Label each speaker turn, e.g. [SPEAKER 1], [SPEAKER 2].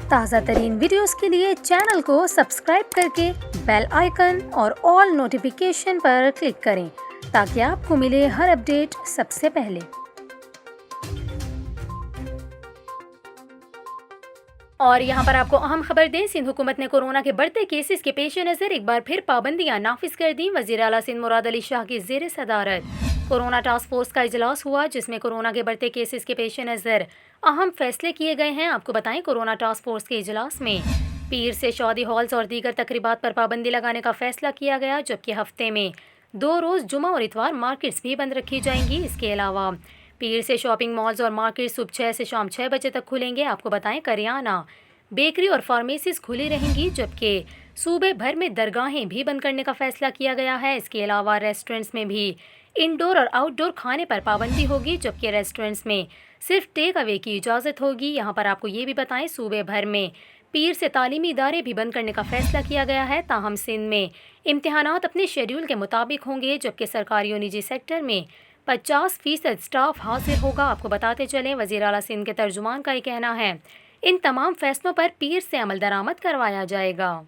[SPEAKER 1] تازہ ترین ویڈیوز کے لیے چینل کو سبسکرائب کر کے بیل آئیکن اور آل نوٹیفیکیشن پر کلک کریں تاکہ آپ کو ملے ہر اپڈیٹ سب سے پہلے۔ اور یہاں پر آپ کو اہم خبر دیں، سندھ حکومت نے کورونا کے بڑھتے کیسز کے پیش نظر ایک بار پھر پابندیاں نافذ کر دیں۔ وزیر اعلیٰ سندھ مراد علی شاہ کی زیر صدارت کورونا ٹاسک فورس کا اجلاس ہوا، جس میں کورونا کے بڑھتے کیسز کے پیش نظر اہم فیصلے کیے گئے ہیں۔ آپ کو بتائیں، کورونا ٹاسک فورس کے اجلاس میں پیر سے شادی ہالز اور دیگر تقریبات پر پابندی لگانے کا فیصلہ کیا گیا، جبکہ ہفتے میں 2 روز جمعہ اور اتوار مارکیٹس بھی بند رکھی جائیں گی۔ اس کے علاوہ پیر سے شاپنگ مالز اور مارکیٹ صبح 6 سے شام 6 بجے تک کھلیں گے۔ آپ کو بتائیں، کریانہ، بیکری اور فارمیسیز کھلی رہیں گی، جبکہ صوبے بھر میں درگاہیں بھی بند کرنے کا فیصلہ کیا گیا ہے۔ اس کے علاوہ ریسٹورنٹس میں بھی انڈور اور آؤٹ ڈور کھانے پر پابندی ہوگی، جبکہ ریسٹورنٹس میں صرف ٹیک اوے کی اجازت ہوگی۔ یہاں پر آپ کو یہ بھی بتائیں، صوبے بھر میں پیر سے تعلیمی ادارے بھی بند کرنے کا فیصلہ کیا گیا ہے۔ تاہم سندھ میں امتحانات اپنے شیڈول کے مطابق ہوں گے، جبکہ سرکاری اور نجی سیکٹر میں 50% سٹاف حاضر ہوگا۔ آپ کو بتاتے چلیں، وزیر اعلیٰ سندھ کے ترجمان کا یہ کہنا ہے، ان تمام فیصلوں پر پیر سے عمل درآمد کروایا جائے گا۔